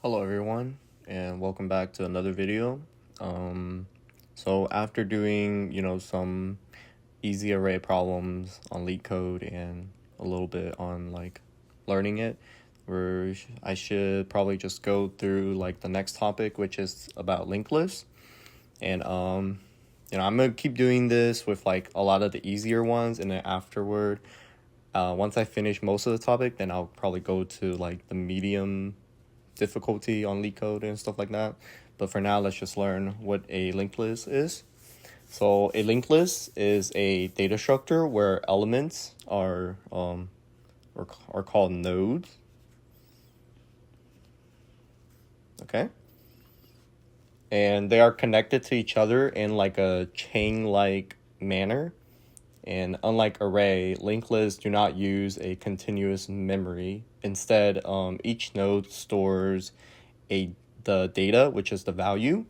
Hello everyone, and welcome back to another video. So after doing, some easy array problems on LeetCode and a little bit on like learning it, I should probably just go through like the next topic, which is about linked lists. And I'm gonna keep doing this with like a lot of the easier ones, and then afterward, once I finish most of the topic, then I'll probably go to like the medium difficulty on LeetCode and stuff like that. But for now, let's just learn what a linked list is. So a linked list is a data structure where elements are called nodes. Okay. And they are connected to each other in like a chain-like manner. And unlike array, linked lists do not use a continuous memory. Instead, each node stores the data, which is the value,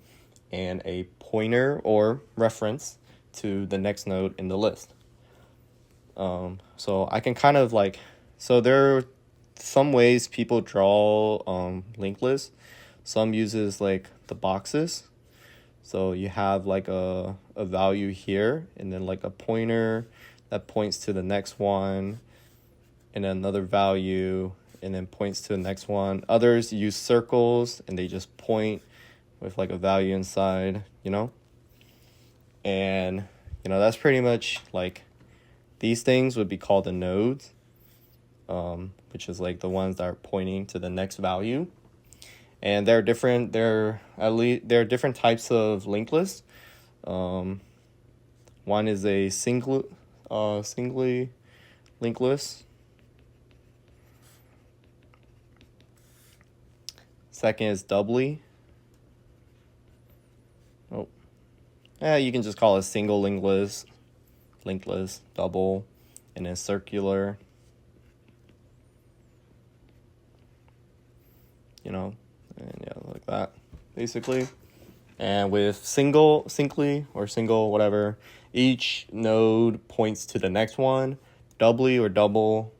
and a pointer or reference to the next node in the list. So I can kind of like, so there are some ways people draw linked lists. Some uses like the boxes. So you have like a value here, and then like a pointer that points to the next one, and another value, and then points to the next one. Others use circles, and they just point with like a value inside, And, that's pretty much like these things would be called the nodes, which is like the ones that are pointing to the next value. And there are different types of linked lists. One is a singly linked list. Second is doubly. You can just call it single linked list, double, and then circular. And yeah, like that, basically. And with single, whatever, each node points to the next one. Doubly or double,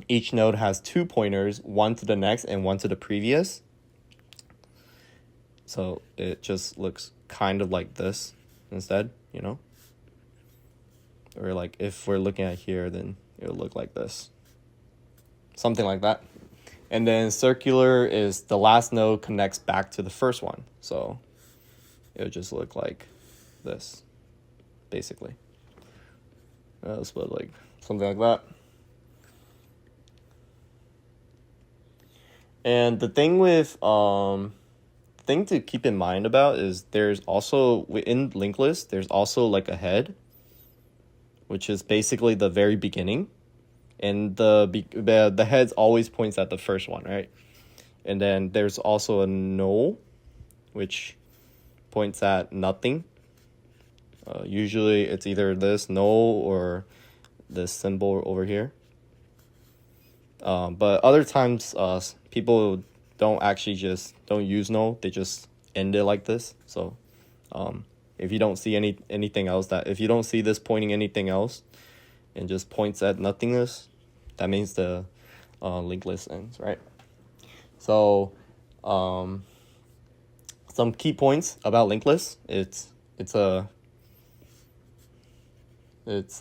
each node has two pointers, one to the next and one to the previous. So it just looks kind of like this instead, Or like if we're looking at here, then it would look like this. Something like that. And then circular is the last node connects back to the first one. So it would just look like this, basically. But like something like that. And the thing thing to keep in mind about is there's also within linked list, there's also like a head, which is basically the very beginning. And the heads always points at the first one, right? And then there's also a null, which points at nothing. Usually it's either this null or this symbol over here. But other times, people don't use null. They just end it like this. So, if you don't see anything else, if you don't see this pointing anything else, and just points at nothingness, that means the linked list ends, right? So, some key points about linked lists. It's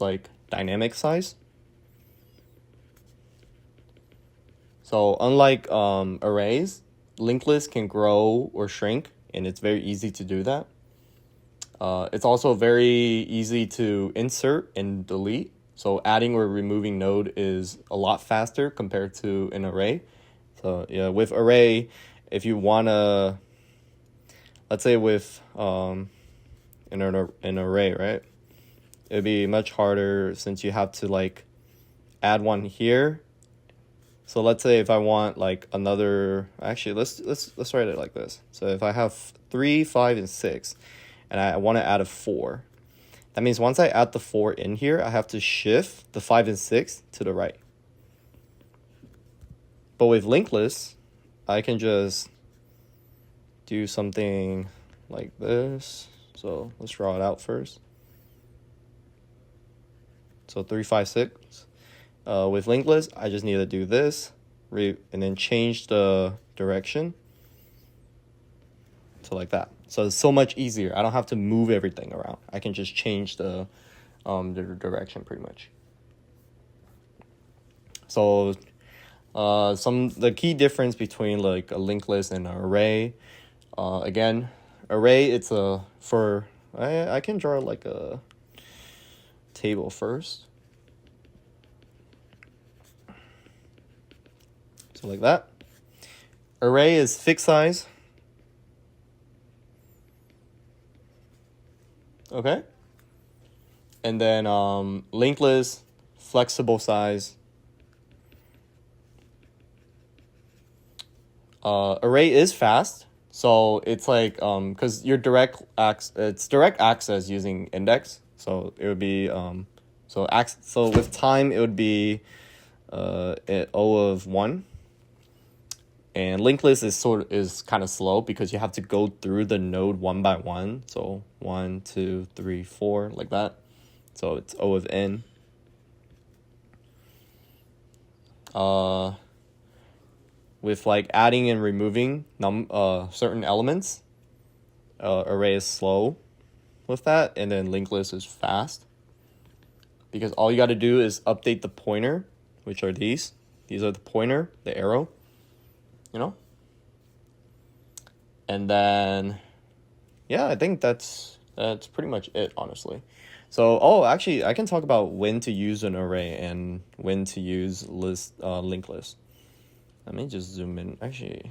like dynamic size. So unlike arrays, linked lists can grow or shrink, and it's very easy to do that. It's also very easy to insert and delete. So adding or removing node is a lot faster compared to an array. So yeah, with array, if you wanna, let's say with an array, right? It'd be much harder since you have to like add one here. So let's say if I want like another, actually let's write it like this. So if I have 3, 5, and 6, and I want to add a 4, that means once I add the 4 in here, I have to shift the 5 and 6 to the right. But with linked lists, I can just do something like this. So let's draw it out first. So 3, 5, 6. With linked list, I just need to do this, and then change the direction. So like that. So it's so much easier. I don't have to move everything around. I can just change the direction pretty much. So the key difference between like a linked list and an array. Again, array, it's I can draw like a table first. So like that. Array is fixed size. Okay. And then linked list, flexible size. Array is fast, so it's like because you're it's direct access using index, so it would be so with time it would be O of 1, and linked list is kind of slow because you have to go through the node one by one, so 1, 2, 3, 4 like that, so it's O of n. With like adding and removing certain elements, array is slow with that, and then linked list is fast. Because all you got to do is update the pointer, which are these. These are the pointer, the arrow, you know? And then, yeah, I think that's pretty much it, honestly. So, actually, I can talk about when to use an array and when to use linked list. Let me just zoom in. Actually,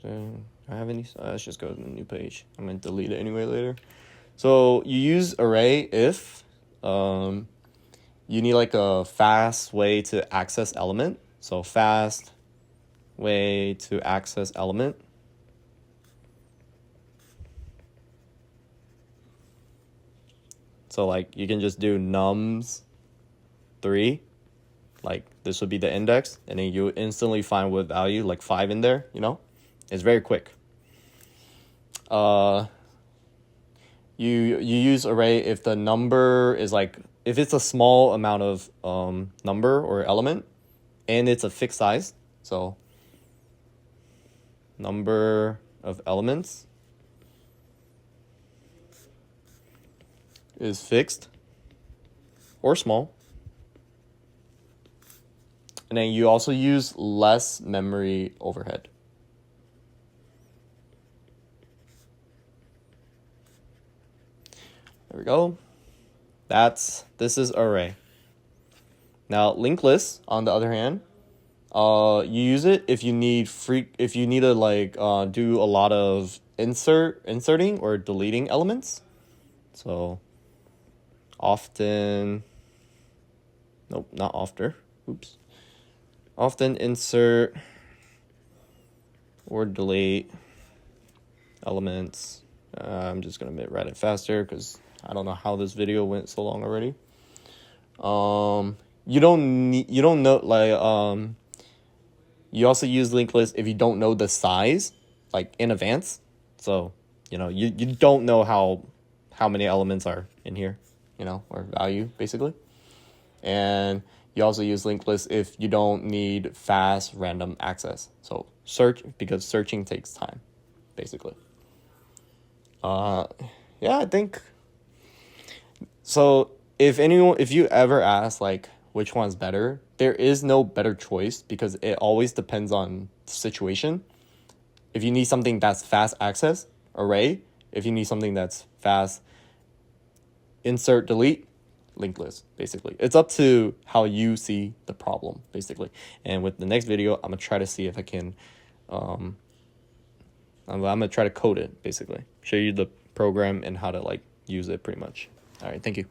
do I have any? Let's just go to the new page. I'm going to delete it anyway later. So you use array if you need like a fast way to access element. So fast way to access element. So like you can just do nums 3. Like this would be the index, and then you instantly find what value, like 5 in there, you know? It's very quick. You use array if the number is like, if it's a small amount of number or element, and it's a fixed size. So number of elements is fixed or small. And then you also use less memory overhead. There we go. This is array. Now linked list, on the other hand, you use it if you need to like do a lot of inserting or deleting elements. So often, nope, not often. Oops. Often insert or delete elements. I'm just gonna write it faster because I don't know how this video went so long already. You don't know like you also use linked list if you don't know the size like in advance. So you don't know how many elements are in here, or value basically. And you also use linked list if you don't need fast random access. So because searching takes time, basically. Yeah, I think so. If you ever ask like which one's better, there is no better choice because it always depends on the situation. If you need something that's fast access, array. If you need something that's fast insert, delete, linked list, basically. It's up to how you see the problem, basically. And with the next video, I'm going to try to see if I can, I'm going to try to code it, basically. Show you the program and how to, like, use it pretty much. All right, thank you.